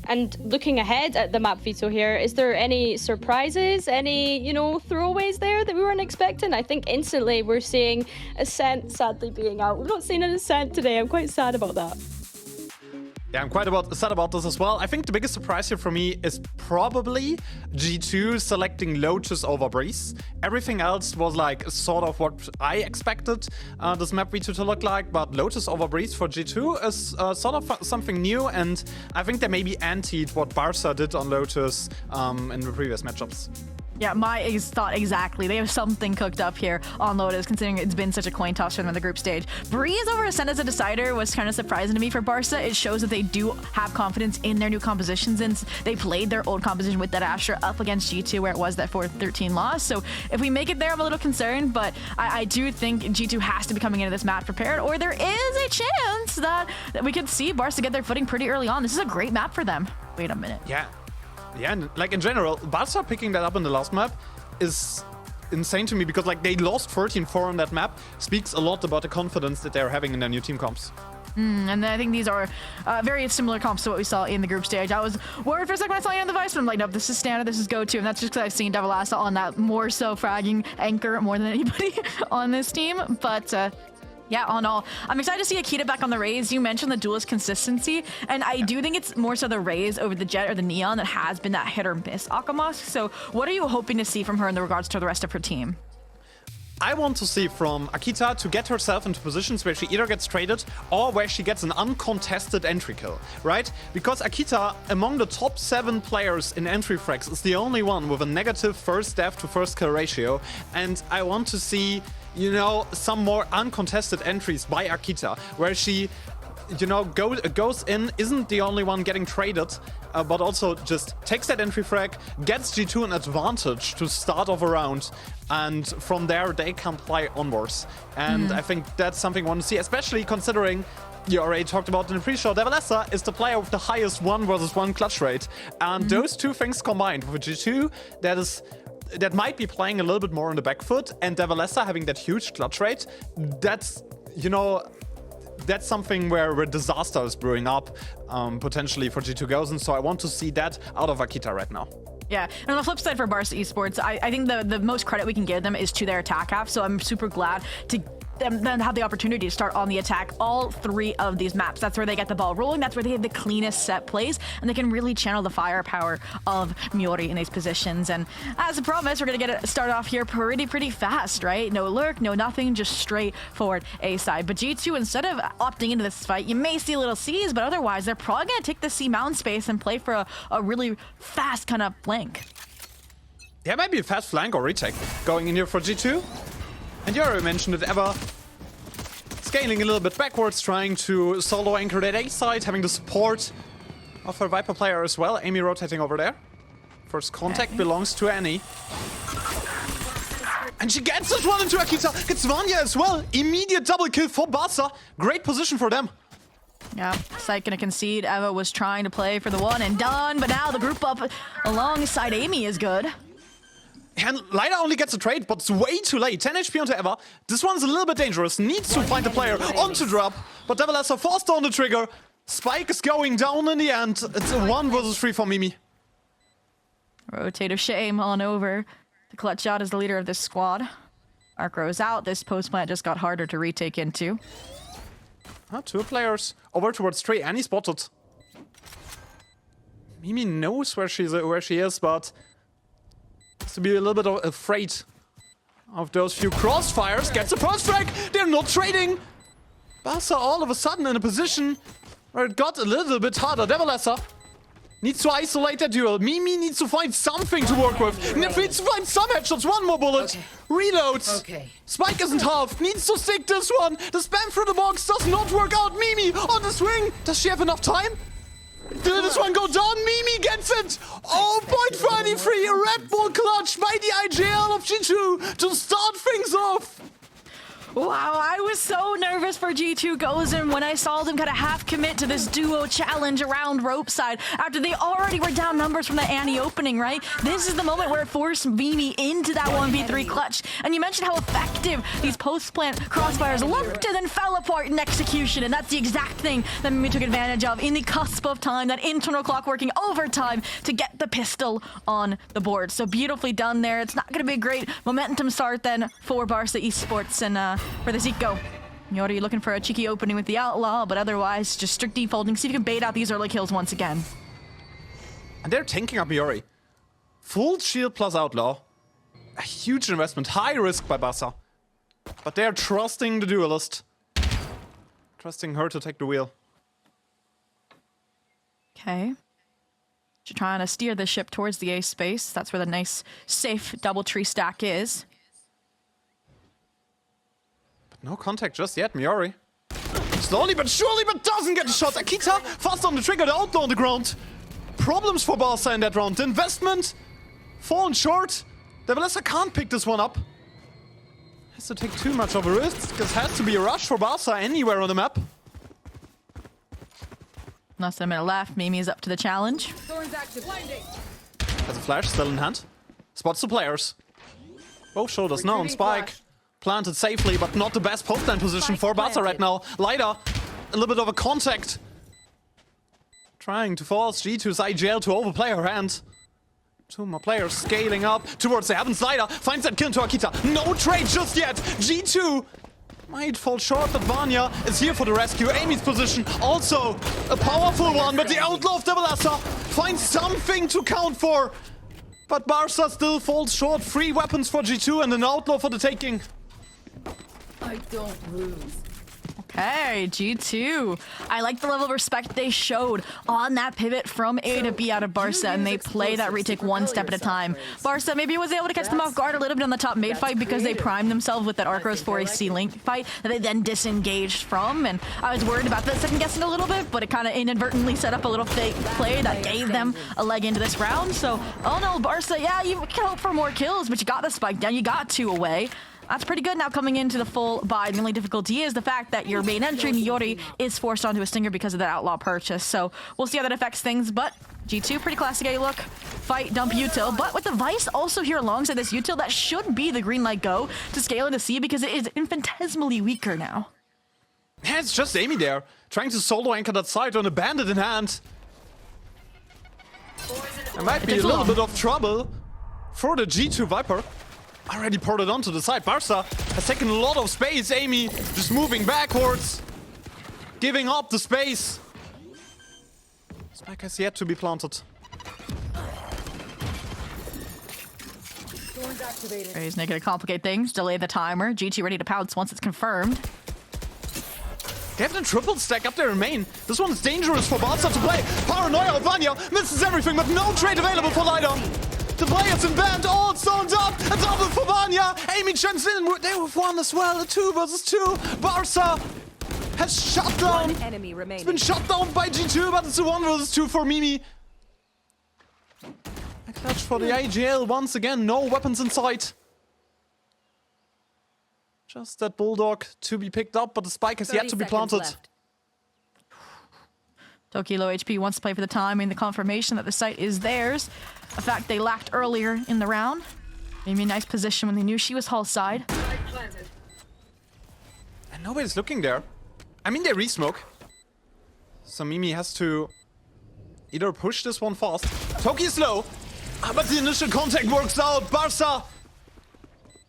And looking ahead at the map veto here, is there any surprises, any, you know, throwaways there that we weren't expecting? I think instantly we're seeing Ascent sadly being out. We've not seen an Ascent today. I'm quite sad about that. Yeah, I'm quite sad about this as well. I think the biggest surprise here for me is probably G2 selecting Lotus over Breeze. Everything else was like sort of what I expected this map veto to look like, but Lotus over Breeze for G2 is sort of something new, and I think they maybe antied what Barca did on Lotus in the previous matchups. Yeah, my thought exactly. They have something cooked up here on Lotus, considering it's been such a coin toss for them in the group stage. Breeze over Ascent as a decider was kind of surprising to me for Barca. It shows that they do have confidence in their new compositions, and they played their old composition with that Astra up against G2, where it was that 4-13 loss. So if we make it there, I'm a little concerned, but I do think G2 has to be coming into this match prepared, or there is a chance that we could see Barca get their footing pretty early on. This is a great map for them. Wait a minute. Yeah, and like in general, Barca picking that up in the last map is insane to me, because like they lost 13-4 on that map speaks a lot about the confidence that they're having in their new team comps. And I think these are very similar comps to what we saw in the group stage. I was worried for a second when I saw you on the Vice, but I'm like, nope, this is standard, this is go-to, and that's just because I've seen Devilassa on that more so fragging anchor more than anybody on this team. But yeah, all in all, I'm excited to see Akita back on the Raze. You mentioned the duelist consistency, and I do think it's more so the Raze over the Jet or the Neon that has been that hit or miss Akamas. So what are you hoping to see from her in regards to the rest of her team? I want to see from Akita to get herself into positions where she either gets traded or where she gets an uncontested entry kill, right? Because Akita, among the top 7 players in entry frags, is the only one with a negative first death to first kill ratio, and I want to see, you know, some more uncontested entries by Akita, where she, you know, goes in, isn't the only one getting traded, but also just takes that entry frag, gets G2 an advantage to start off a round, and from there they can play onwards. And I think that's something I want to see, especially considering you already talked about in the pre-show, Devilassa is the player with the highest 1-versus-1 clutch rate. And those two things combined with G2, that might be playing a little bit more on the back foot, and Devilassa having that huge clutch rate, that's, you know, that's something where disaster is brewing up, potentially for G2 Gozen. So I want to see that out of Akita right now. Yeah, and on the flip side for Barca Esports, I think the most credit we can give them is to their attack half, so I'm super glad to then have the opportunity to start on the attack all 3 of these maps. That's where they get the ball rolling, that's where they have the cleanest set plays, and they can really channel the firepower of Miori in these positions. And as promised, we're gonna get it started off here pretty fast, right? No lurk, no nothing, just straight forward A side. But G2, instead of opting into this fight, you may see little C's, but otherwise they're probably gonna take the C mountain space and play for a really fast kind of flank. Yeah, maybe a fast flank or retake going in here for G2. And you already mentioned it, Eva scaling a little bit backwards, trying to solo anchor that A side, having the support of her Viper player as well. Amy rotating over there. First contact belongs to Annie. And she gets this one into Akita, gets Vanya as well. Immediate double kill for Barca. Great position for them. Yeah, Sight gonna concede. Eva was trying to play for the one and done, but now the group up alongside Amy is good. And Lida only gets a trade, but it's way too late. 10 HP onto Eva. This one's a little bit dangerous. Needs to find the player onto drop, but Devilassa forced on the trigger. Spike is going down in the end. It's a 1-versus-3 for Mimi. Rotate of shame on over. The clutch shot is the leader of this squad. Arcro's out. This post plant just got harder to retake into. 2 players over towards 3. Annie spotted. Mimi knows where she is, but has to be a little bit afraid of those few crossfires. Gets the first frag. They're not trading. Barca all of a sudden in a position where it got a little bit harder. Devilassa needs to isolate that duel. Mimi needs to find something to work with. Needs to find some headshots. One more bullet. Reloads. Spike isn't half. Needs to stick this one. The spam through the box does not work out. Mimi on the swing. Does she have enough time? Did this one go down? Mimi gets it! Oh, point 33, a Red Bull clutch by the IGL of G2 to start things off! Wow, I was so nervous for G2 Gozen when I saw them kind of half commit to this duo challenge around rope side after they already were down numbers from the Annie opening, right? This is the moment where it forced Mimi into that 1v3 clutch. And you mentioned how effective these post-plant crossfires looked and then fell apart in execution. And that's the exact thing that Mimi took advantage of in the cusp of time, that internal clock working overtime to get the pistol on the board. So beautifully done there. It's not going to be a great momentum start then for Barca Esports and for the Zico. Yori looking for a cheeky opening with the Outlaw, but otherwise just strict defaulting. See if you can bait out these early kills once again. And they're tanking up Yori. Full shield plus Outlaw. A huge investment, high risk by Barca. But they're trusting the duelist. Trusting her to take the wheel. Okay. She's trying to steer the ship towards the A space. That's where the nice, safe double tree stack is. But no contact just yet, Miori. Slowly but surely, but doesn't get the shot. Akita fast on the trigger, the Outlaw on the ground. Problems for Barca in that round. The investment fallen short. Devilessa can't pick this one up. Has to take too much of a risk, because has to be a rush for Barca anywhere on the map. Less than a minute left. Mimi is up to the challenge. Has a flash still in hand. Spots the players. Both shoulders now on Spike. Planted safely, but not the best post-line position for Barca right now. Lida, a little bit of a contact. Trying to force G2's IGL to overplay her hand. Two more players scaling up towards the heavens. Lida finds that kill to Akita. No trade just yet. G2 might fall short, but Vanya is here for the rescue. Amy's position also a powerful one, but the Outlaw of Devilessa finds something to count for. But Barca still falls short. 3 weapons for G2 and an Outlaw for the taking. I don't lose. Okay, G2. I like the level of respect they showed on that pivot from A to B out of Barca, and they play that retake one step at a time. Barca maybe was able to catch them off guard a little bit on the top mid fight because they primed themselves with that Arcros for a C-Link fight that they then disengaged from, and I was worried about that second guessing a little bit, but it kind of inadvertently set up a little fake play that gave them a leg into this round. So, oh no, Barca, yeah, you can hope for more kills, but you got the spike down, you got 2 away. That's pretty good now coming into the full buy. The only difficulty is the fact that your main entry, Miori, is forced onto a Stinger because of that Outlaw purchase. So we'll see how that affects things, but G2, pretty classic A look. Fight, dump util, but with the Vice also here alongside this util, that should be the green light go to scale into C because it is infinitesimally weaker now. Yeah, it's just Amy there, trying to solo anchor that side on a bandit in hand. There might be a little bit of trouble for the G2 Viper. Already ported onto the side. Barca has taken a lot of space. Amy just moving backwards, giving up the space. Spike has yet to be planted. He's not gonna complicate things, delay the timer. G2 ready to pounce once it's confirmed. They have the triple stack up there in main. This one is dangerous for Barca to play. Paranoia of Vanya misses everything, but no trade available for Lida. The players in band all zoned up. A double for Vanya. Amy jumps in. They have 1 as well. A 2 versus 2. Barca has shut down. Enemy remaining. It's been shut down by G2, but it's a 1 versus 2 for Mimi. A clutch for the IGL once again. No weapons in sight. Just that Bulldog to be picked up, but the spike has yet to be planted. Left. Toki low HP wants to play for the time, and the confirmation that the site is theirs. A fact they lacked earlier in the round. Maybe a nice position when they knew she was Hull side. And nobody's looking there. I mean, they re-smoke. So Mimi has to either push this one fast. Toki is low, but the initial contact works out. Barca,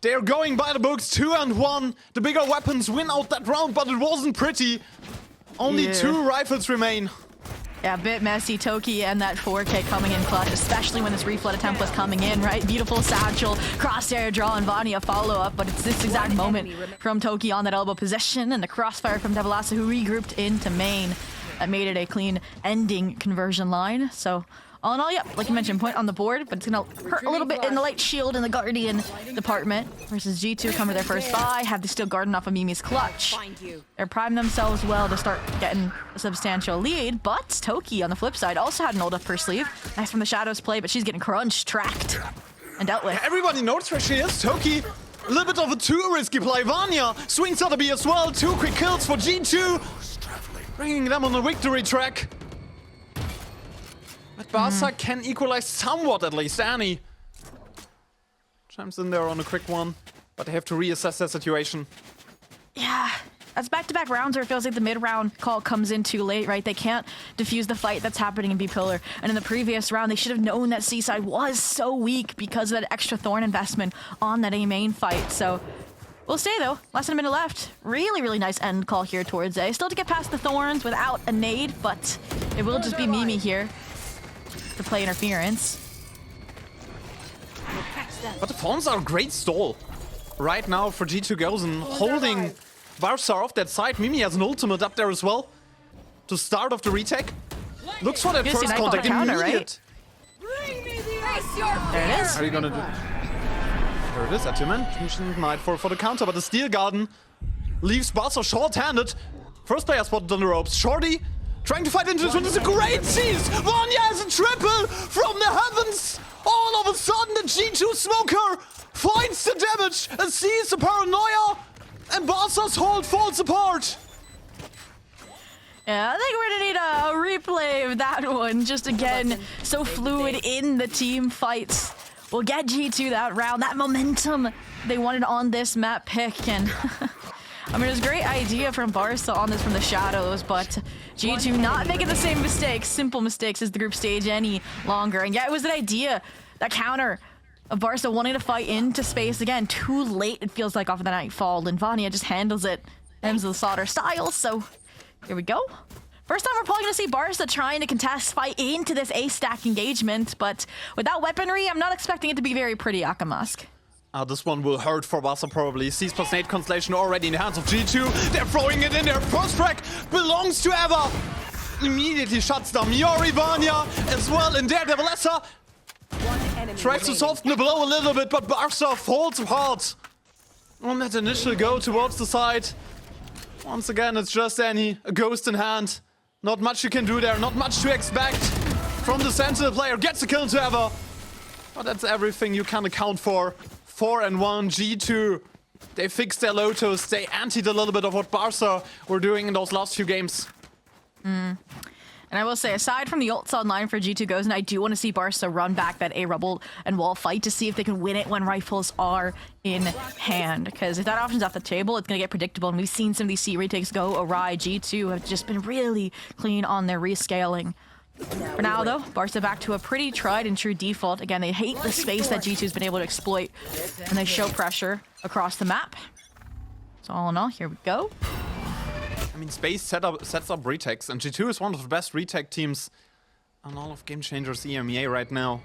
they're going by the books, 2 and 1. The bigger weapons win out that round, but it wasn't pretty. Only 2 rifles remain. Yeah, a bit messy. Toki and that 4K coming in clutch, especially when this reflood attempt was coming in, right? Beautiful satchel, crosshair draw, and Vanya follow-up, but it's this exact moment from Toki on that elbow position, and the crossfire from Devilessa, who regrouped into main. That made it a clean ending conversion line. So, all in all, yeah, like you mentioned, point on the board, but it's gonna hurt a little bit in the light shield in the Guardian department. Versus G2 come for their first buy, have to steal Garden off of Mimi's clutch. They're primed themselves well to start getting a substantial lead, but Toki on the flip side also had an ult up her sleeve. Nice from the Shadows play, but she's getting crunched, tracked, and dealt with. Everybody knows where she is. Toki A little bit of a too risky play. Vanya swings out a B as well. 2 quick kills for G2. Bringing them on the victory track. But Barca can equalize somewhat at least. Annie chimes in there on a quick one. But they have to reassess their situation. Yeah, that's back-to-back rounds where it feels like the mid-round call comes in too late, right? They can't defuse the fight that's happening in B-Pillar. And in the previous round, they should have known that C-Side was so weak because of that extra Thorn investment on that A main fight. So we'll stay, though. Less than a minute left. Really, really nice end call here towards A. Still to get past the Thorns without a nade, but it will just be Mimi here to play interference. But the Thorns are a great stall right now for G2 Gozen, holding Barca off that side. Mimi has an ultimate up there as well to start off the retake. Looks for that You see first Nightfall contact. counter, right? Immediate. There it is. What are you gonna do? There it is, at you mentioned Nightfall for the counter, but the Steel Garden leaves Barca short-handed. First player spotted on the ropes. Shorty trying to fight into this one. It's a great seize. Vanya has a triple from the heavens. All of a sudden, the G2 smoker finds the damage and sees the paranoia, and Barca's hold falls apart. Yeah, I think we're gonna need a replay of that one. Just again, so fluid in the team fights. We'll get G2 that round, that momentum they wanted on this map pick, and I mean, it was a great idea from Barca on this from the shadows, but G2 not making the same mistakes, simple mistakes as the group stage any longer. And yeah, it was an idea, that counter of Barca wanting to fight into space again. Too late, it feels like, off of the Nightfall, and Vanya just handles it. Ends of the Slaughter style, so here we go. First time we're probably going to see Barca trying to contest fight into this A-stack engagement, but without weaponry, I'm not expecting it to be very pretty, Akamask. This one will hurt for Barca probably. Sees plus nade constellation already in the hands of G2. They're throwing it in there. First frag belongs to Eva. Immediately shuts down Miori. Vanya as well in there. Devilessa tries to soften the blow a little bit, but Barca falls apart on that initial go towards the side. Once again, it's just Annie, a ghost in hand. Not much you can do there, not much to expect from the Sentinel player. Gets a kill to Eva. But that's everything you can account for. 4-1 G2. They fixed their Lotus. They antied a little bit of what Barca were doing in those last few games. And I will say, aside from the ults online for G2 Goes, and I do want to see Barca run back that A rubble and wall fight to see if they can win it when rifles are in hand. Because if that option's off the table, it's going to get predictable. And we've seen some of these C retakes go awry. G2 have just been really clean on their rescaling. For now, though, Barca back to a pretty tried and true default. Again, they hate the space that G2's been able to exploit, and they show pressure across the map. So all in all, here we go. I mean, Space sets up retakes, and G2 is one of the best retake teams on all of Game Changers EMEA right now.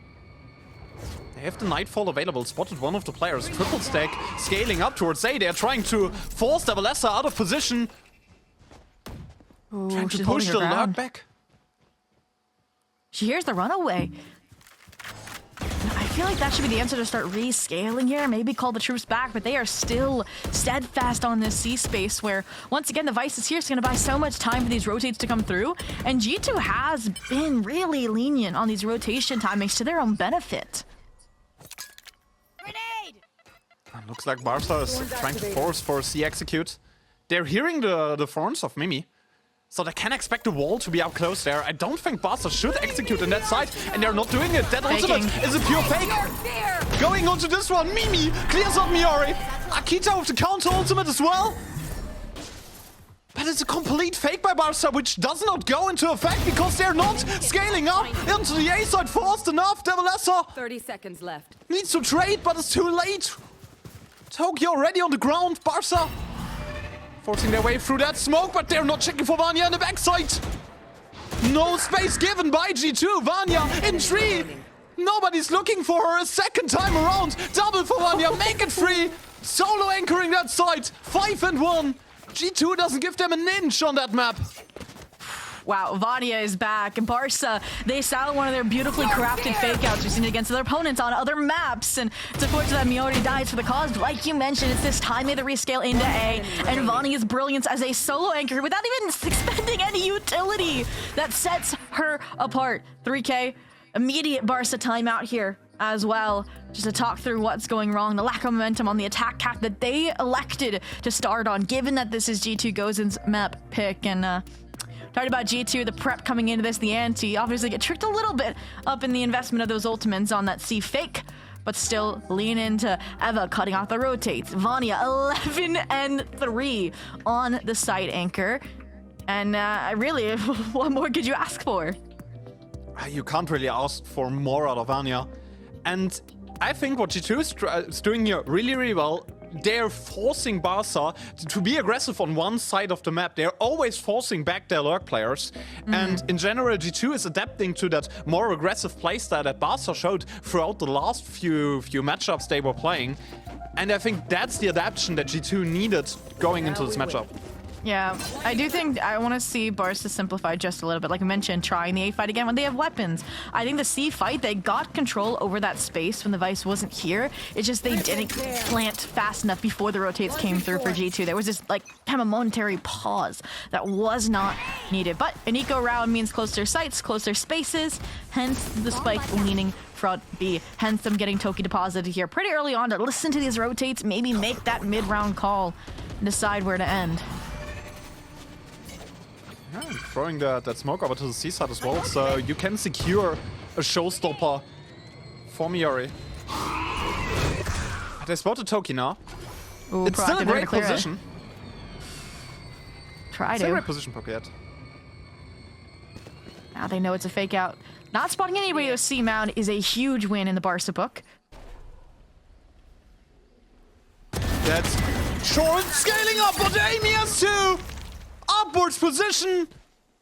They have the Nightfall available, spotted one of the players, triple stack, scaling up towards A. They're trying to force Devilessa out of position. Ooh, Trying to she's push the holding her lurk ground. back. She hears the runaway. I feel like that should be the answer to start rescaling here. Maybe call the troops back, but they are still steadfast on this C space where, once again, the Vice is here. It's going to buy so much time for these rotates to come through. And G2 has been really lenient on these rotation timings to their own benefit. Looks like Barca is trying to force for C execute. They're hearing the thorns of Mimi, so they can expect the wall to be up close there. I don't think Barca should execute in that side, and they're not doing it. That ultimate is a pure fake. Going on to this one, Mimi clears out Miori. Akita with the counter ultimate as well. But it's a complete fake by Barca, which does not go into effect because they're not scaling up into the A side fast enough. Devilessa 30 seconds left. needs to trade, but it's too late. Tokyo already on the ground. Barca forcing their way through that smoke, but they're not checking for Vanya in the backside. No space given by G2. Vanya in 3. Nobody's looking for her a second time around. Double for Vanya, make it 3. Solo anchoring that side. 5-1. G2 doesn't give them an inch on that map. Wow, Vanya is back. Barca, they saw one of their beautifully crafted fake-outs we've seen against their opponents on other maps. And it's unfortunate that Miori dies for the cause, but like you mentioned, it's this time they rescale into A. And Vanya's brilliance as a solo anchor without even expending any utility that sets her apart. 3K, immediate Barca timeout here as well, just to talk through what's going wrong, the lack of momentum on the attack path that they elected to start on, given that this is G2 Gozen's map pick. And talking about G2, the prep coming into this, the ante, obviously get tricked a little bit up in the investment of those ultimates on that C fake, but still lean into Eva cutting off the rotates. Vanya 11 and 3 on the side anchor. And really, what more could you ask for? You can't really ask for more out of Vanya. And I think what G2 is doing here really, really well, they're forcing Barca to be aggressive on one side of the map. They're always forcing back their lurk players. And in general, G2 is adapting to that more aggressive playstyle that Barca showed throughout the last few matchups they were playing. And I think that's the adaptation that G2 needed going into this matchup. Yeah, I do think I want to see Barca simplify just a little bit. Like I mentioned, trying the A fight again when they have weapons. I think the C fight, they got control over that space when the Vice wasn't here. It's just they didn't plant fast enough before the rotates came through for G2. There was this like kind of momentary pause that was not needed. But an eco round means closer sights, closer spaces, hence the spike leaning front B. Hence them getting Toki deposited here pretty early on to listen to these rotates, maybe make that mid-round call and decide where to end. Yeah, throwing that smoke over to the C side as well, so you can secure a showstopper for Miori. They spotted Toki now. Ooh, it's still a great position. Try It's to. a great position, Pocket. Now they know it's a fake out. Not spotting anybody with C mound is a huge win in the Barca book. That's short scaling up, but Amy has two! Upwards position!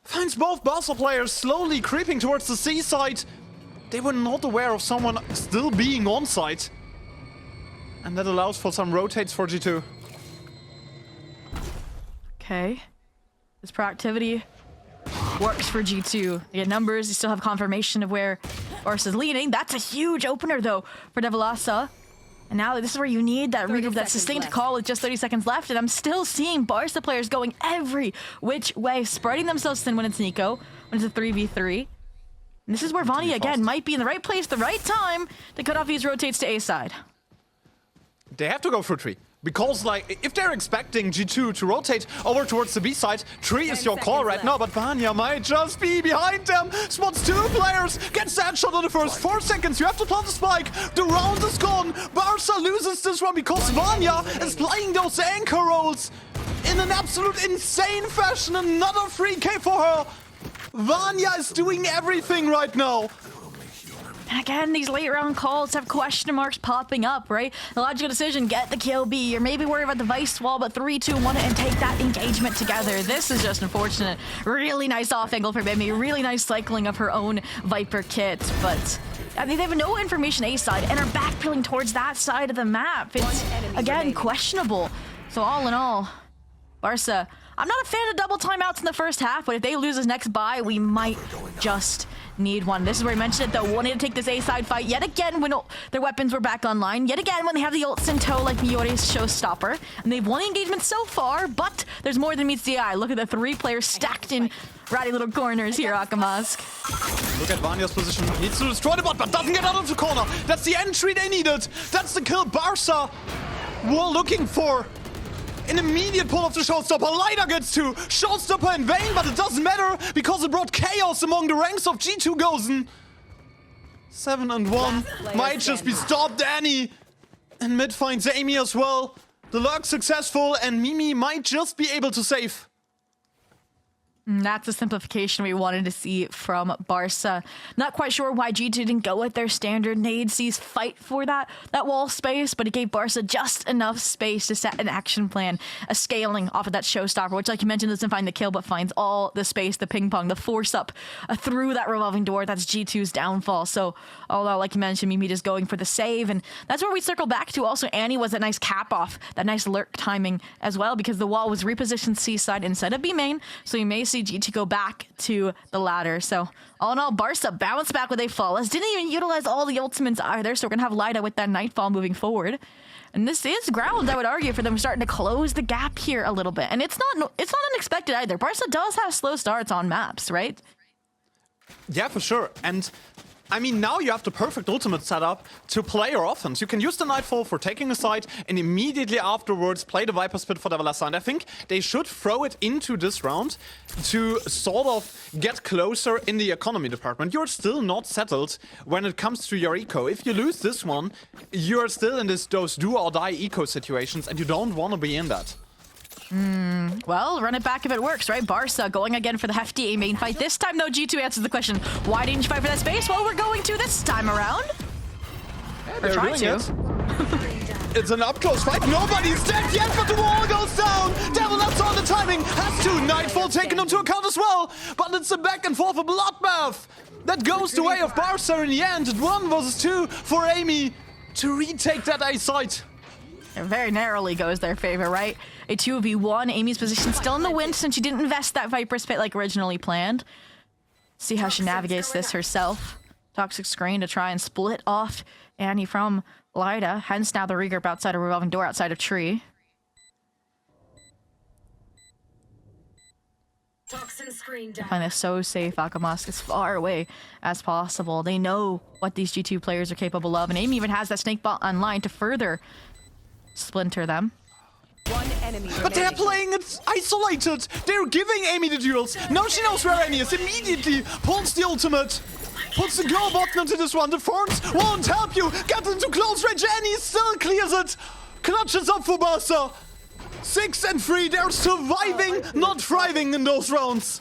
Finds both Barca players slowly creeping towards the C side. They were not aware of someone still being on site. And that allows for some rotates for G2. Okay. This proactivity works for G2. They get numbers, you still have confirmation of where Barca's leading. That's a huge opener though for Devilasa. And now this is where you need that regroup, that sustained call with just 30 seconds left. And I'm still seeing Barca players going every which way, spreading themselves thin when it's Nico, when it's a 3v3. And this is where Vanya, again, might be in the right place, the right time to cut off these rotates to A side. They have to go for 3. Because, like, if they're expecting G2 to rotate over towards the B side, 3 is your call right now, but Vanya might just be behind them. Spots 2 players, gets that shot in the first 4 seconds. You have to plant the spike. The round is gone. Barca loses this one because Vanya is playing those anchor roles in an absolute insane fashion. Another 3K for her. Vanya is doing everything right now. And again, these late round calls have question marks popping up, right? The logical decision, get the kill B, or maybe worry about the Vice wall, but 3, 2, 1 and take that engagement together. This is just unfortunate. Really nice off angle for Mimi, really nice cycling of her own Viper kit, but I mean, they have no information A side and are backpedaling towards that side of the map. It's, again, questionable. So all in all, Barca, I'm not a fan of double timeouts in the first half, but if they lose this next bye, we might just need one. This is where I mentioned it, though, wanting to take this A-side fight yet again when their weapons were back online, yet again when they have the ults in tow like Miori's showstopper, and they've won the engagement so far, but there's more than meets the eye. Look at the 3 players stacked in ratty little corners here, Akamask. Look at Vanya's position. Needs to destroy the bot, but doesn't get out of the corner. That's the entry they needed. That's the kill Barca were looking for. An immediate pull of the showstopper. Liner gets 2. Showstopper in vain, but it doesn't matter because it brought chaos among the ranks of G2 Gozen. 7 and 1. Might just be stopped. Annie and mid finds Amy as well. The lurk successful, and Mimi might just be able to save. That's the simplification we wanted to see from Barca. Not quite sure why G2 didn't go with their standard nade C's fight for that wall space, but it gave Barca just enough space to set an action plan, a scaling off of that showstopper, which, like you mentioned, doesn't find the kill, but finds all the space, the ping pong, the force up through that revolving door. That's G2's downfall. So, although, like you mentioned, Mimi just going for the save, and that's where we circle back to. Also, Annie was that nice cap off, that nice lurk timing as well, because the wall was repositioned C side instead of B main, so you may see G2 go back to the ladder. So all in all, Barca bounced back with a flawless. Didn't even utilize all the ultimates either, so we're gonna have Lida with that Nightfall moving forward. And this is ground, I would argue, for them starting to close the gap here a little bit. And it's not unexpected either. Barca does have slow starts on maps, right? Yeah, for sure. And I mean, now you have the perfect ultimate setup to play your offense. You can use the Nightfall for taking a side and immediately afterwards play the Viper Spit for the Valasa. And I think they should throw it into this round to sort of get closer in the economy department. You're still not settled when it comes to your eco. If you lose this one, you're still in those do or die eco situations and you don't want to be in that. Well, run it back if it works, right? Barca going again for the hefty A main fight. This time, though, G2 answers the question, why didn't you fight for that space? Well, we're going to this time around. They're trying to. It's an up-close fight. Nobody's dead yet, but the wall goes down. Devil Nuts on the timing. Has to. Nightfall taken into account as well. But it's a back and forth, a bloodbath. That goes the way of Barca in the end. 1 versus 2 for Amy to retake that A site. It very narrowly goes their favor, right? A 2v1. Amy's position still in the wind since she didn't invest that Viper Spit like originally planned. See how she navigates this herself. Toxic screen to try and split off Annie from Lyda. Hence now the regroup outside a revolving door outside of tree. Toxin screen down. Find this so safe, Akamas, as far away as possible. They know what these G2 players are capable of, and Amy even has that snake bot online to further splinter them. One enemy But they're remaining. playing it isolated. They're giving Amy the duels. Now she knows where Amy is. Immediately pulls the ultimate. Puts the go button into this one. The Thorns won't help you. Get into close range. Annie still clears it. Clutches up for Barca. 6 and 3. They're surviving, not thriving in those rounds.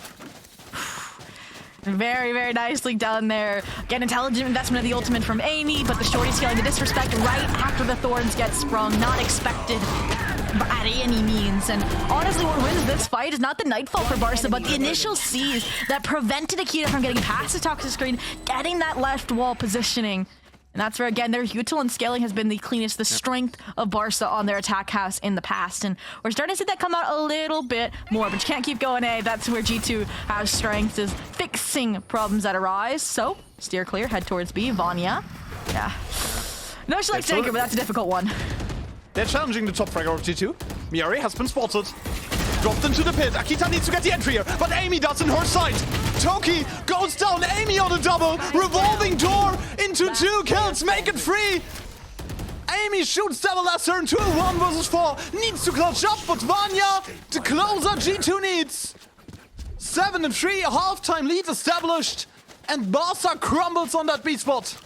Very, very nicely done there. Again, intelligent investment of the ultimate from Amy, but the shorty's feeling the disrespect right after the Thorns get sprung. Not expected at any means. And honestly, what wins this fight is not the Nightfall for Barca, but the initial C's that prevented Akita from getting past the toxic screen, getting that left wall positioning. And that's where, again, their util and scaling has been the cleanest, the strength of Barca on their attack house in the past. And we're starting to see that come out a little bit more, but you can't keep going, A. That's where G2 has strength, is fixing problems that arise. So, steer clear, head towards B. Vanya. Yeah. No, she likes to anchor, but that's a difficult one. They're challenging the top fragger of G2. Miari has been spotted. Dropped into the pit. Akita needs to get the entry here, but Amy does in her side. Toki goes down. Amy on a double. Revolving door into 2 kills. Make it 3. Amy shoots Devil Lesser into a 1 versus 4. Needs to clutch up, but Vanya, the closer G2 needs. 7 and 3. A halftime lead established. And Barca crumbles on that B spot.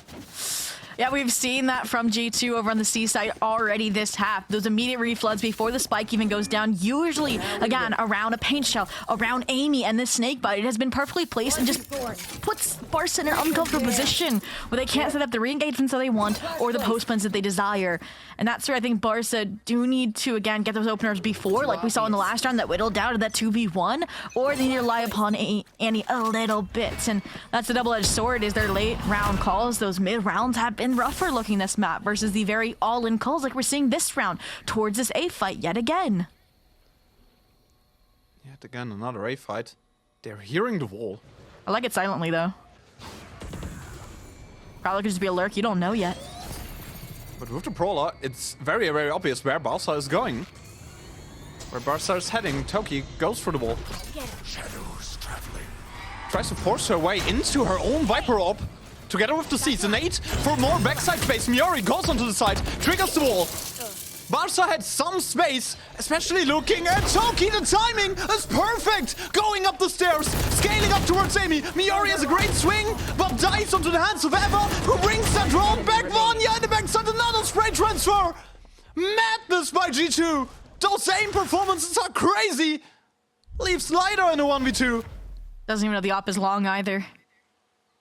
Yeah, we've seen that from G2 over on the C side already this half. Those immediate refloods before the spike even goes down, usually, again, around a paint shell, around Amy and this snake bite. It has been perfectly placed and just puts Barca in an uncomfortable position where they can't set up the re-engagements that they want or the post plans that they desire. And that's where I think Barca do need to, again, get those openers before, like we saw in the last round, that whittled down to that 2v1, or they need to rely upon Annie a little bit. And that's the double-edged sword, is their late round calls. Those mid rounds have been rougher looking this map versus the very all-in calls like we're seeing this round towards this A fight yet again. Yet again, another A fight. They're hearing the wall. I like it silently though. Probably could just be a lurk, you don't know yet. But with the Brawler, it's very, very obvious where Barca is going. Where Barca is heading. Toki goes for the wall. Shadows traveling. Tries to force her way into her own Viper Orb. Together with the Seeds. An 8 for more backside space. Miori goes onto the side. Triggers the wall. Barca had some space, especially looking at Toki. The timing is perfect. Going up the stairs, scaling up towards Amy. Miori has a great swing, but dies onto the hands of Eva, who brings that round back. Vanya in the backside, another spray transfer. Madness by G2. Those aim performances are crazy. Leaves Lyda in a 1v2. Doesn't even know the op is long either.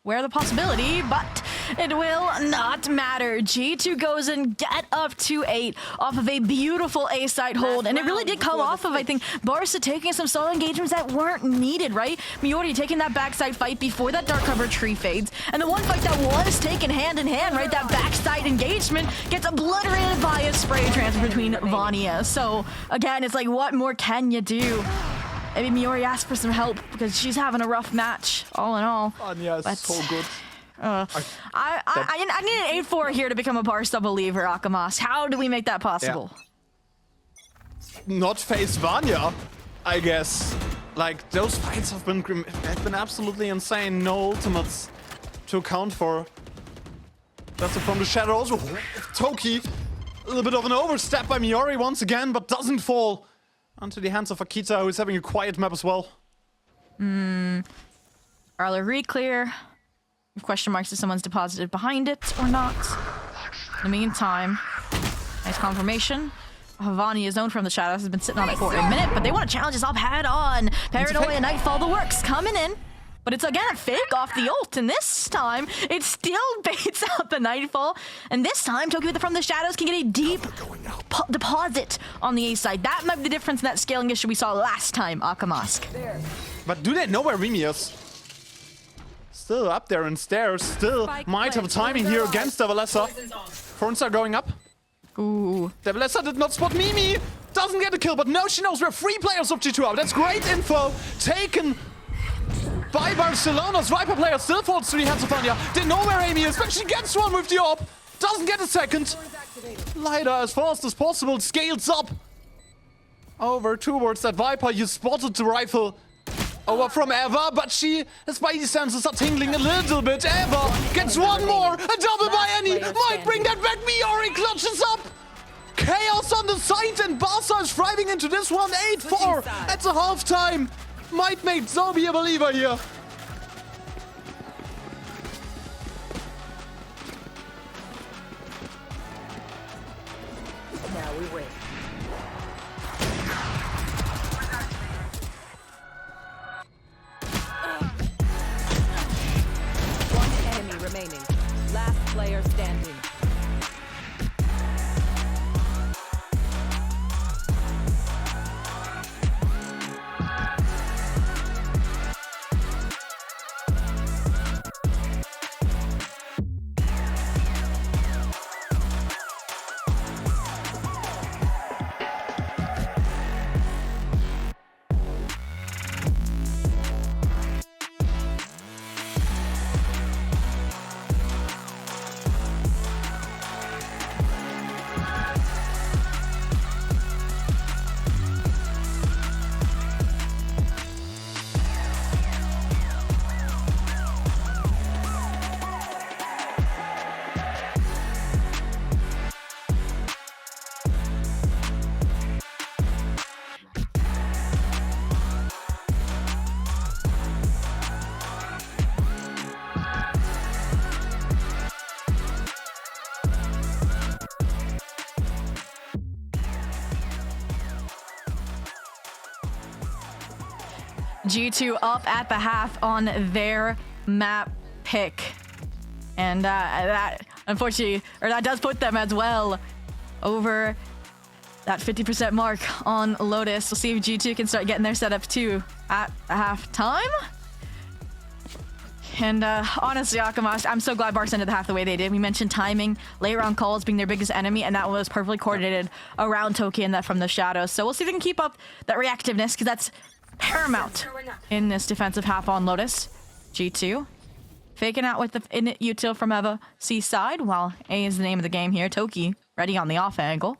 Where the possibility, but it will not matter. G2 goes and get up to 8 off of a beautiful A side hold, and it really did come off of, I think, Barca taking some solo engagements that weren't needed, right? Miori taking that backside fight before that dark cover tree fades, and the one fight that was taken hand in hand, right? That backside engagement gets obliterated by a spray transfer between Vanya. So again, it's like, what more can you do? Maybe Miori asked for some help because she's having a rough match, all in all. Vanya is so good. I need an 8-4 here to become a Barca believer, Akamas. How do we make that possible? Yeah. Not face Vanya, I guess. Like, those fights have been absolutely insane. No ultimates to account for. That's it from the shadows. Toki, a little bit of an overstep by Miori once again, but doesn't fall onto the hands of Akita, who is having a quiet map as well. Arlo re-clear. Question marks if someone's deposited behind it or not. In the meantime, nice confirmation. Havani is known from the shadows, has been sitting on it for a minute, but they want to challenge us up head on. Paranoia, Nightfall, the works coming in. But it's again a fake off the ult, and this time it still baits out the Nightfall. And this time, Tokyo from the shadows can get a deep deposit on the A side. That might be the difference in that scaling issue we saw last time, Akamask. But do they know where Remy is? Still up there in stairs, still might have timing here against Devalessa. Thorns are going up. Ooh. Devalessa did not spot Mimi. Doesn't get a kill, but now she knows where 3 players of G2 are. That's great info. Taken by Barcelona's Viper player. Still falls to the hands of Anya. They know where Amy is, but she gets one with the AWP. Doesn't get a second. Lighter as fast as possible. Scales up. Over towards that Viper. You spotted the rifle. Over from Eva, but she, the spidey senses are tingling a little bit. Eva gets one more. A double by Annie. Might bring that back. Miori clutches up. Chaos on the side, and Barca is thriving into this one. 8-4 at the halftime. Might make Zombie a believer here. Now we win. One enemy remaining. Last player standing. G2 up at the half on their map pick. And that, unfortunately, or that does put them as well over that 50% mark on Lotus. We'll see if G2 can start getting their setup too at half time. And honestly, Akamas, I'm so glad Barca ended the half the way they did. We mentioned timing, late round calls being their biggest enemy, and that was perfectly coordinated around Toki and that from the shadows. So we'll see if they can keep up that reactiveness, because that's paramount in this defensive half on Lotus. G2 faking out with the init util from Eva C side, while A is the name of the game here. Toki ready on the off angle.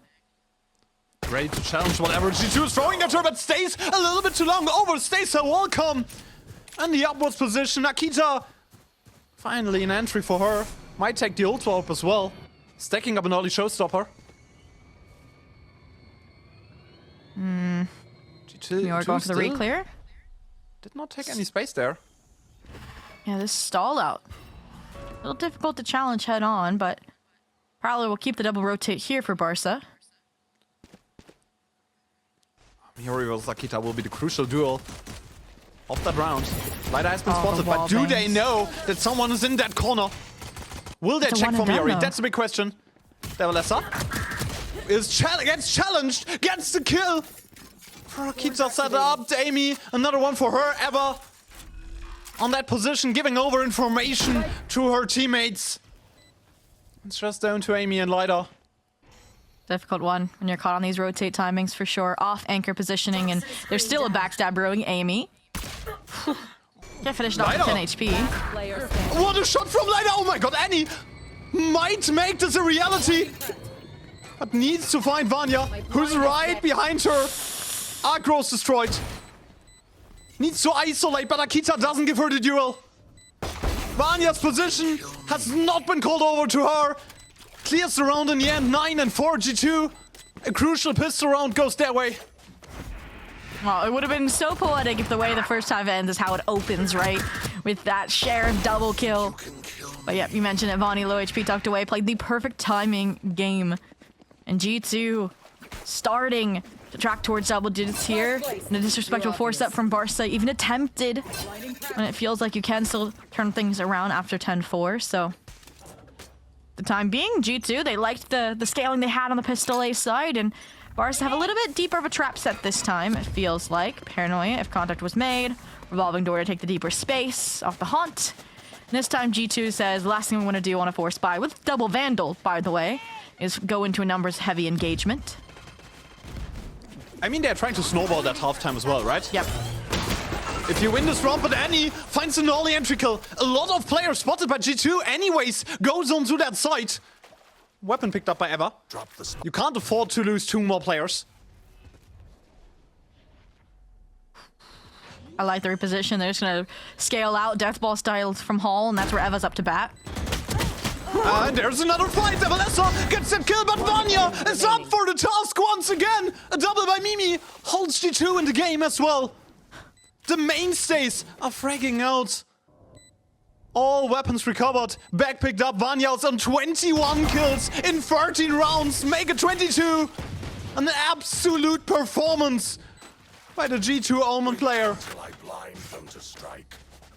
Ready to challenge whatever G2 is throwing at her, but stays a little bit too long. Overstays her welcome. And the upwards position. Akita, finally an entry for her. Might take the ult up as well. Stacking up an early showstopper. You're going for the re-clear? Did not take any space there. Yeah, this stall out. A little difficult to challenge head on, but Prowler will keep the double rotate here for Barca. Miori vs Akita will be the crucial duel of that round. Lighter has been spotted, but do they know that someone is in that corner? Will they check for Miori? That's a big question. Devalessa gets challenged, gets the kill. Akita set up, Amy, another one for her, Eva. On that position, giving over information to her teammates. It's just down to Amy and Lighter. Difficult one when you're caught on these rotate timings for sure. Off anchor positioning, and there's still a backstab brewing. Amy. Get finished off with 10 HP. What a shot from Lighter! Oh my god, Annie might make this a reality. But needs to find Vanya, who's right behind her. Agro's destroyed. Needs to isolate, but Akita doesn't give her the duel. Banya's position has not been called over to her. Clears the round in the end, 9 and 4 G2. A crucial pistol round goes their way. Well, it would have been so poetic if the way the first half ends is how it opens, right? With that Sheriff double kill. But yeah, you mentioned it, Vonnie, low HP, tucked away, played the perfect timing game. And G2 starting to track towards double digits here. And a disrespectful four-step from Barca, even attempted. And it feels like you can still turn things around after 10-4, so... The time being, G2, they liked the scaling they had on the pistol A side, and Barca have a little bit deeper of a trap set this time, it feels like. Paranoia, if contact was made. Revolving door to take the deeper space off the haunt. And this time G2 says, the last thing we want to do on a force buy, with double Vandal, by the way, is go into a numbers-heavy engagement. I mean, they're trying to snowball that halftime as well, right? Yep. If you win this round, but Annie finds an early entry kill. A lot of players spotted by G2 anyways goes on to that side. Weapon picked up by Eva. You can't afford to lose 2 more players. I like the reposition. They're just gonna scale out Deathball style from Hall, and that's where Eva's up to bat. And there's another fight. Evalessa gets that kill, but Vanya is up for the task once again. A double by Mimi holds G2 in the game as well. The mainstays are fragging out. All weapons recovered. Back picked up. Vanya's on 21 kills in 13 rounds. Make it 22. An absolute performance by the G2 Omen player. Till I blind them to strike.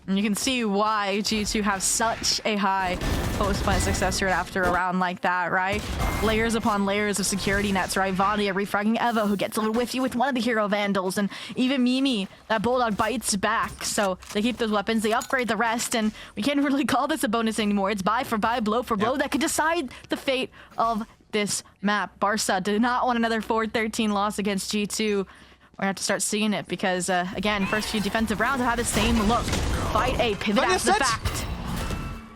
And you can see why G2 have such a high post-plant success rate after a round like that, right? Layers upon layers of security nets, right? Vanya refragging Eva, who gets a little whiffy with one of the hero vandals, and even Mimi, that Bulldog bites back. So they keep those weapons, they upgrade the rest, and we can't really call this a bonus anymore. It's buy for buy, blow for blow that could decide the fate of this map. Barca did not want another 4-13 loss against G2. We're gonna have to start seeing it because, again, first few defensive rounds have had the same look. Fight A, pivot after the fact.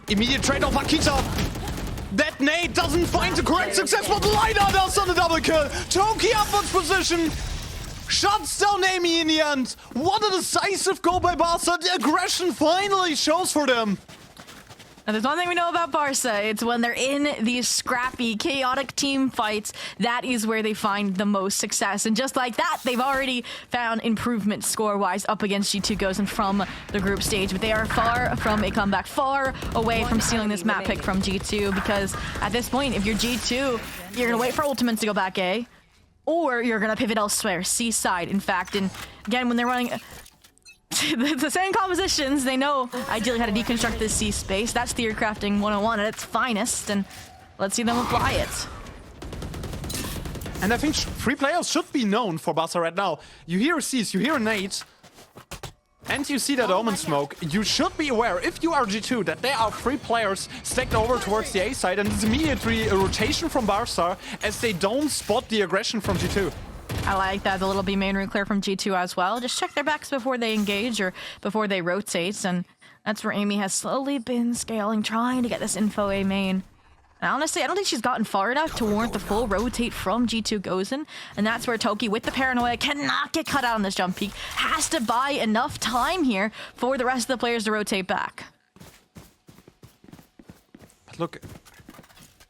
Immediate trade off Akita. That nade doesn't find the correct success, but Lida does on the double kill. Toki upwards position. Shuts down Amy in the end. What a decisive goal by Barca. The aggression finally shows for them. Now, there's one thing we know about Barca. It's when they're in these scrappy, chaotic team fights, that is where they find the most success. And just like that, they've already found improvement score-wise up against G2 Gozen from the group stage. But they are far from a comeback, far away from stealing this map pick from G2. Because at this point, if you're G2, you're going to wait for ultimates to go back A. Or you're going to pivot elsewhere, C side, in fact. And again, when they're running... the same compositions, they know ideally how to deconstruct this C space. That's theory crafting 101 at its finest, and let's see them apply it. And I think 3 players should be known for Barca right now. You hear a C's, you hear a nade, and you see that Omen smoke. You should be aware, if you are G2, that there are 3 players stacked over towards the A side, and it's immediately a rotation from Barca as they don't spot the aggression from G2. I like that, the little B main route clear from G2 as well. Just check their backs before they engage or before they rotate, and that's where Amy has slowly been scaling, trying to get this info A main. And honestly, I don't think she's gotten far enough to warrant the full rotate from G2 Gozen, and that's where Toki, with the paranoia, cannot get cut out on this jump peak. Has to buy enough time here for the rest of the players to rotate back. But look,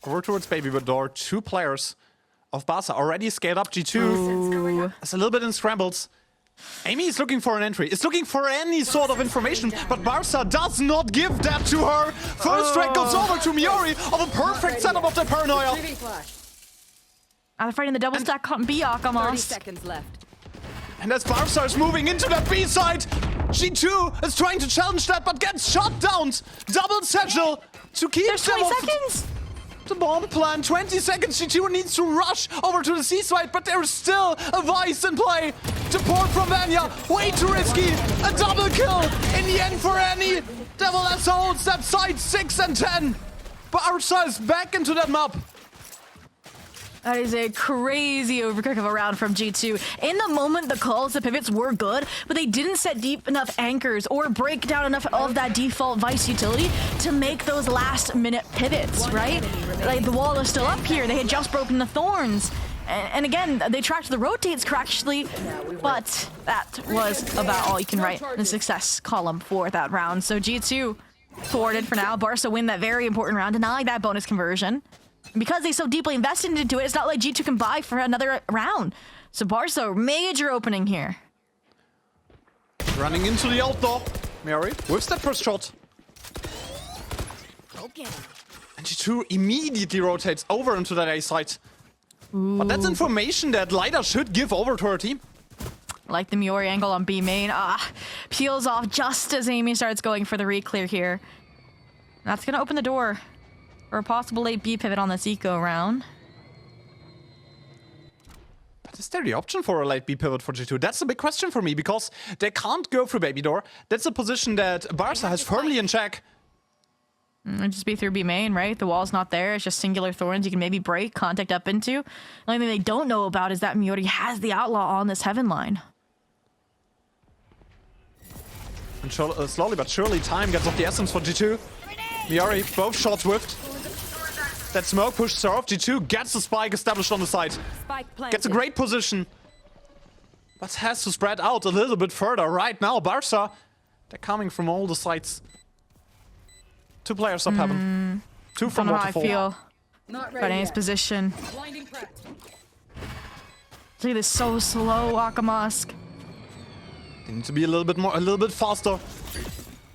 over towards Baby Door, 2 players of Barca already scaled up G2. Ooh. It's a little bit in scrambles. Amy is looking for an entry. Is looking for any sort of information, but Barca does not give that to her. First strike goes over to Miori of a perfect setup of the paranoia. They're fighting the double stack on Biak 30 almost. seconds left. And as Barca is moving into that B side, G2 is trying to challenge that, but gets shot down. Double satchel to keep There's 20 them off seconds! the bomb plan. 20 seconds. G2 needs to rush over to the C side, but there's still a Vice in play. Support from Vanya. Way too risky. A double kill in the end for Annie. Devil S holds that side 6 and 10. Barca is back into that map. That is a crazy overcook of a round from G2. In the moment, the calls, the pivots were good, but they didn't set deep enough anchors or break down enough of that default Vice utility to make those last-minute pivots, right? Like, the wall is still up here. They had just broken the thorns. And again, they tracked the rotates correctly, but that was about all you can write in the success column for that round. So G2 thwarted for now. Barca win that very important round, denying that bonus conversion. And because they so deeply invested into it, it's not like G2 can buy for another round. So Barca, major opening here. Running into the outdoor. Mary with that first shot. And G2 immediately rotates over into that A site. But that's information that Lighter should give over to her team. Like the Miori angle on B main. Peels off just as Amy starts going for the re-clear here. That's going to open the door for a possible late B pivot on this eco round. But is there the option for a late B pivot for G2? That's a big question for me, because they can't go through Baby Door. That's a position that Barca has firmly in check. It'd just be through B main, right? The wall's not there. It's just singular thorns you can maybe break, contact up into. The only thing they don't know about is that Miori has the outlaw on this heaven line. And slowly but surely, time gets of the essence for G2. Miori, both shots whiffed. That smoke pushes her off. G2 gets the spike established on the side. Gets a great position. But has to spread out a little bit further. Right now, Barca, they're coming from all the sides. 2 players up heaven. 2 from I don't know how I waterfall. feel about Annie's position. Look at this, so slow, Akamusk. They need to be a little bit faster.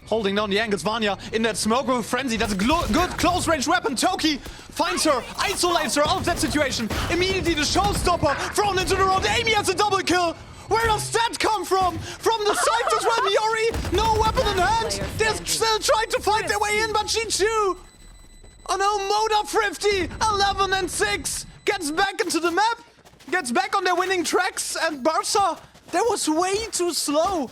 Holding down the angles, Vanya in that smoke with Frenzy. That's a good close range weapon. Toki finds her, isolates her out of that situation. Immediately the showstopper thrown into the road. Amy has a double kill. Where does that come from? From the side as well, Miori. No weapon in hand. They're still trying to fight their way in, but G2. Oh no, Moda Thrifty, 11 and 6. Gets back into the map. Gets back on their winning tracks. And Barca, that was way too slow.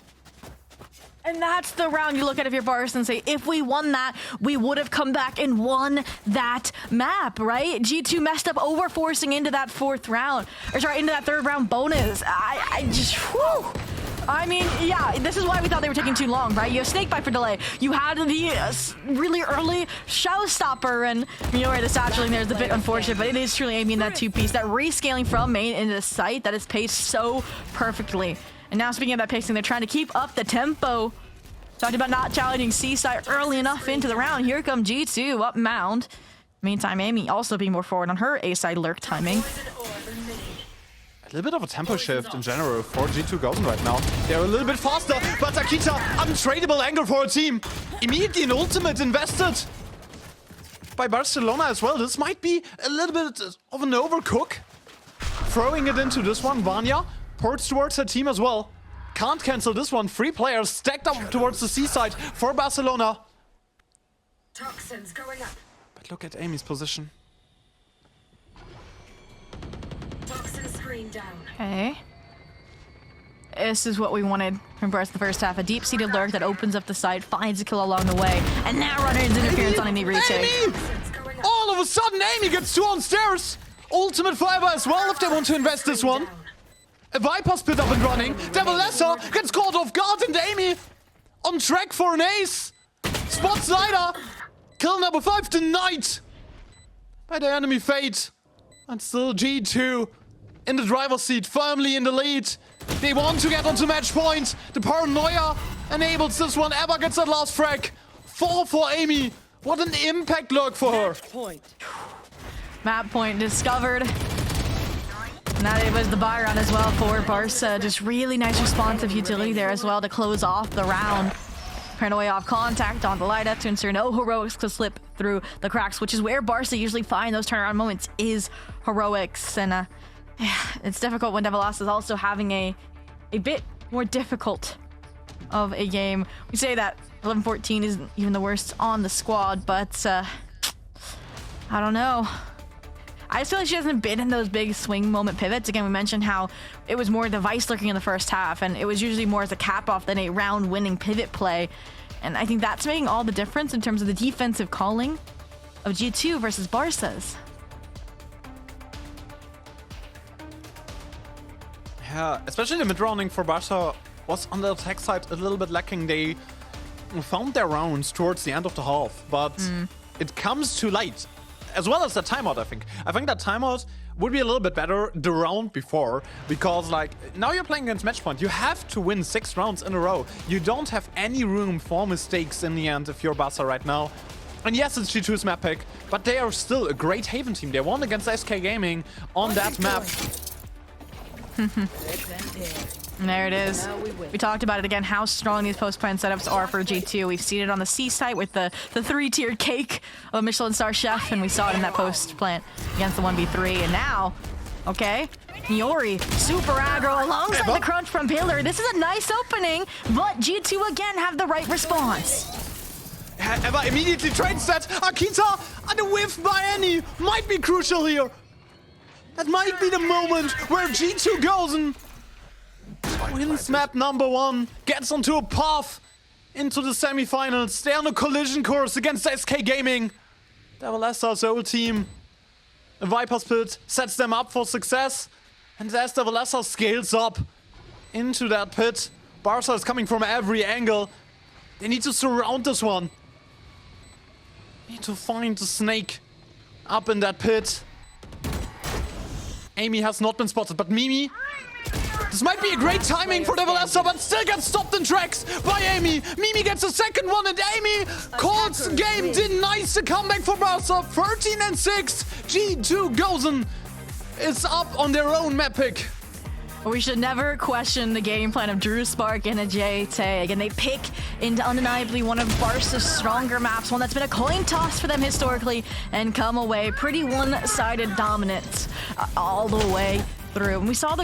And that's the round you look at if you're Barca and say, if we won that, we would have come back and won that map, right? G2 messed up over forcing into that fourth round, or sorry, into that third round bonus. I just, whew. I mean, yeah, this is why we thought they were taking too long, right? You have Snakebite for delay. You had the really early Showstopper, and Miori, the satcheling there is a bit unfortunate, but it is truly aiming that 2-piece. That rescaling from main into the site that is paced so perfectly. And now, speaking of that pacing, they're trying to keep up the tempo. Talking about not challenging Seaside early enough into the round. Here come G2 up mound. Meantime, Amy also being more forward on her A-side lurk timing. A little bit of a tempo shift in general for G2 Golden right now. They're a little bit faster, but Akita, untradeable angle for a team. Immediately an ultimate invested by Barcelona as well. This might be a little bit of an overcook. Throwing it into this one, Vanya ports towards her team as well. Can't cancel this one. 3 players stacked up towards the seaside for Barcelona. Toxins going up. But look at Amy's position. Toxin screen down. Okay. This is what we wanted from Barca the first half. A deep-seated lurk that opens up the side, finds a kill along the way, and now Runner's interference on any retake. Amy! All of a sudden, Amy gets 2 on stairs. Ultimate fiber as well if they want to invest this one. A Viper split up and running. Devil Lesser gets caught off guard, and Amy on track for an ace. Spot Slider. Kill number 5 denied by the enemy Fate. And still G2 in the driver's seat, firmly in the lead. They want to get onto match point. The paranoia enables this one. Ever gets that last frag. 4 for Amy. What an impact lurk for her. Map point discovered. And that it was the buy round as well for Barca. Just really nice responsive utility there as well to close off the round. Paranoia off contact on the Lida to ensure no heroics could slip through the cracks, which is where Barca usually find those turnaround moments, is heroics. And it's difficult when Devilas is also having a bit more difficult of a game. We say that 11-14 isn't even the worst on the squad, but I don't know. I just feel like she hasn't been in those big swing moment pivots. Again, we mentioned how it was more device lurking in the first half, and it was usually more as a cap-off than a round-winning pivot play. And I think that's making all the difference in terms of the defensive calling of G2 versus Barca's. Yeah, especially the mid-rounding for Barca was on the attack side a little bit lacking. They found their rounds towards the end of the half, but it comes too late. as well as the timeout, I think. I think that timeout would be a little bit better the round before, because like now you're playing against Matchpoint. You have to win 6 rounds in a row. You don't have any room for mistakes in the end if you're Barca right now. And yes, it's G2's map pick, but they are still a great Haven team. They won against SK Gaming on that map. And there it is. We talked about it again, how strong these post-plan setups are for G2. We've seen it on the C site with the 3-tiered cake of a Michelin star chef, and we saw it in that post-plant against the 1v3. And now, okay, Niori, super aggro alongside the crunch from Pillar. This is a nice opening, but G2 again have the right response. Eva immediately trades that. Akita and a whiff by Annie might be crucial here. That might be the moment where G2 goes and wins map number 1, gets onto a path into the semifinals. They're on a collision course against SK Gaming. Devilesa's old team. A Viper's Pit sets them up for success. And as Devilesa scales up into that pit, Barca is coming from every angle. They need to surround this one. Need to find the snake up in that pit. Amy has not been spotted, but Mimi... This might be a great timing for Devilesa, but still gets stopped in tracks by Amy. Mimi gets a second one, and Amy calls game, denies the comeback for Barca. 13-6. G2 Gozen is up on their own map pick. We should never question the game plan of Drew Spark and Ajay Tay. Again, they pick into undeniably one of Barca's stronger maps, one that's been a coin toss for them historically, and come away pretty one-sided dominant all the way through. And we saw the